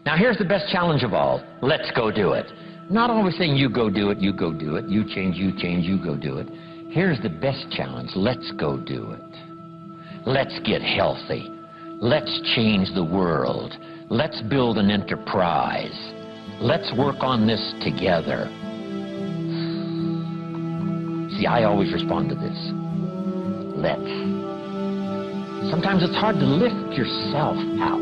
Now here's the best challenge of all. Let's go do it. Not always saying you go do it, you go do it, you change, you go do it. Here's the best challenge. Let's go do it. Let's get healthy. Let's change the world. Let's build an enterprise. Let's work on this together. See, I always respond to this. Let's. Sometimes it's hard to lift yourself out.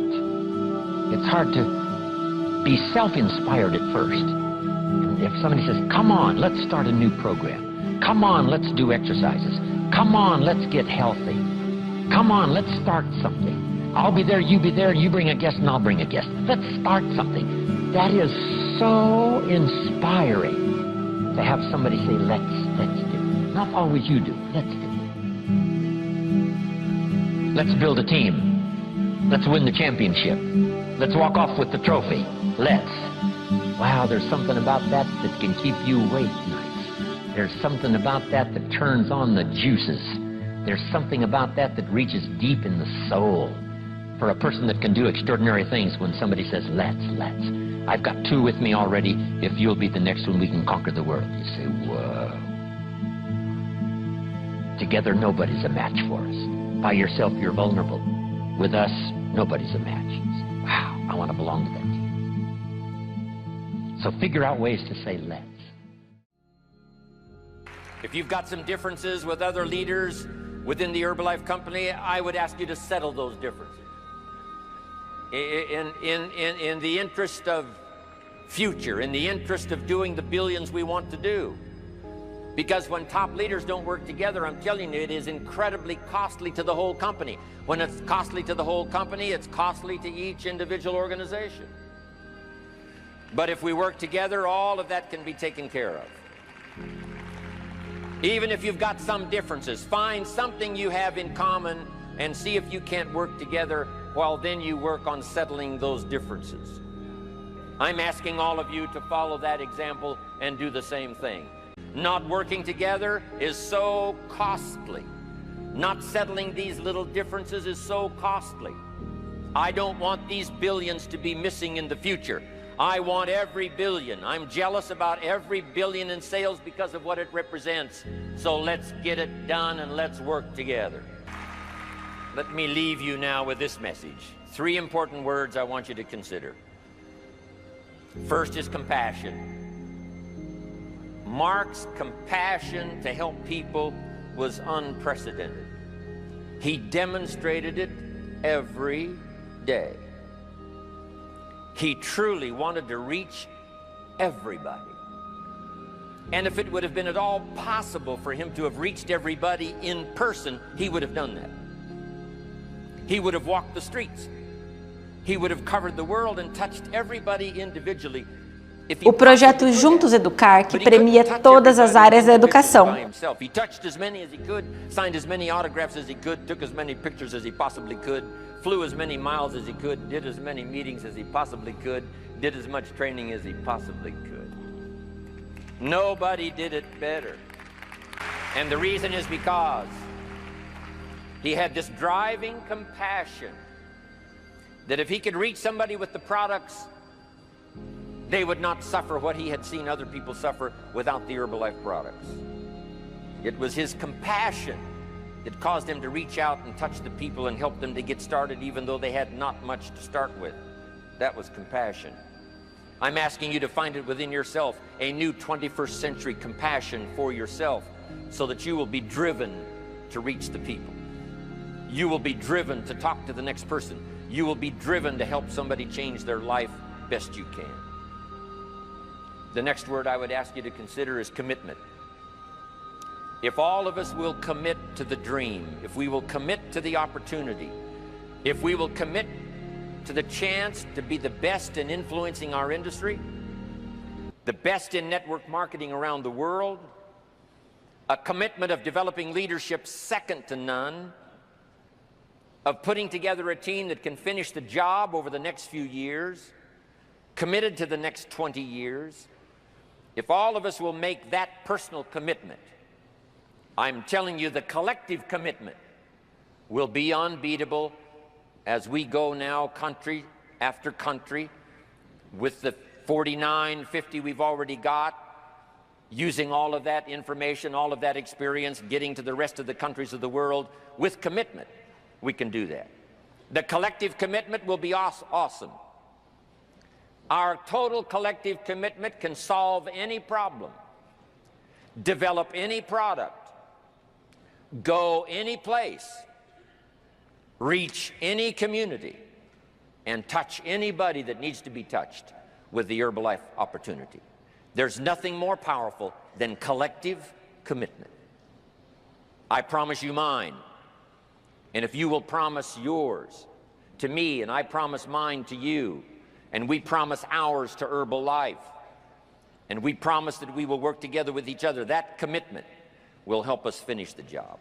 It's hard to be self-inspired at first. And if somebody says, come on, let's start a new program. Come on, let's do exercises. Come on, let's get healthy. Come on, let's start something. I'll be there, you be there, you bring a guest and I'll bring a guest. Let's start something. That is so inspiring to have somebody say, let's do. Not always you do, let's do. Let's build a team. Let's win the championship. Let's walk off with the trophy. Let's. Wow, there's something about that that can keep you awake nights. There's something about that that turns on the juices. There's something about that that reaches deep in the soul. For a person that can do extraordinary things when somebody says, let's. I've got two with me already. If you'll be the next one, we can conquer the world. You say, whoa. Together, nobody's a match for us. By yourself, you're vulnerable. With us, nobody's a match. You say, wow, I want to belong to that team. So figure out ways to say, let's. If you've got some differences with other leaders within the Herbalife company, I would ask you to settle those differences. In the interest of future, in the interest of doing the billions we want to do. Because when top leaders don't work together, I'm telling you, it is incredibly costly to the whole company. When it's costly to the whole company, it's costly to each individual organization. But if we work together, all of that can be taken care of. Even if you've got some differences, find something you have in common and see if you can't work together, while then you work on settling those differences. I'm asking all of you to follow that example and do the same thing. Not working together is so costly. Not settling these little differences is so costly. I don't want these billions to be missing in the future. I want every billion. I'm jealous about every billion in sales because of what it represents. So let's get it done and let's work together. Let me leave you now with this message. 3 important words I want you to consider. First is compassion. Mark's compassion to help people was unprecedented. He demonstrated it every day. He truly wanted to reach everybody. And if it would have been at all possible for him to have reached everybody in person, he would have done that. He would have walked the streets. He would have covered the world and touched everybody individually. O projeto Juntos Educar, que premia todas as áreas da educação. He touched as many as he could, signed as many autographs as he could, took as many pictures as he possibly could, flew as many miles as he could, did as many meetings as he possibly could, did as much training as he possibly could. Nobody did it better. And the reason is because he had this driving compassion that if he could reach somebody with the products, they would not suffer what he had seen other people suffer without the Herbalife products. It was his compassion that caused him to reach out and touch the people and help them to get started even though they had not much to start with. That was compassion. I'm asking you to find it within yourself, a new 21st century compassion for yourself, so that you will be driven to reach the people. You will be driven to talk to the next person. You will be driven to help somebody change their life best you can. The next word I would ask you to consider is commitment. If all of us will commit to the dream, if we will commit to the opportunity, if we will commit to the chance to be the best in influencing our industry, the best in network marketing around the world, a commitment of developing leadership second to none, of putting together a team that can finish the job over the next few years, committed to the next 20 years, if all of us will make that personal commitment, I'm telling you the collective commitment will be unbeatable as we go now country after country with the 49, 50 we've already got, using all of that information, all of that experience, getting to the rest of the countries of the world with commitment, we can do that. The collective commitment will be awesome. Our total collective commitment can solve any problem, develop any product, go any place, reach any community, and touch anybody that needs to be touched with the Herbalife opportunity. There's nothing more powerful than collective commitment. I promise you mine, and if you will promise yours to me, and I promise mine to you, and we promise ours to Herbalife, and we promise that we will work together with each other, that commitment will help us finish the job.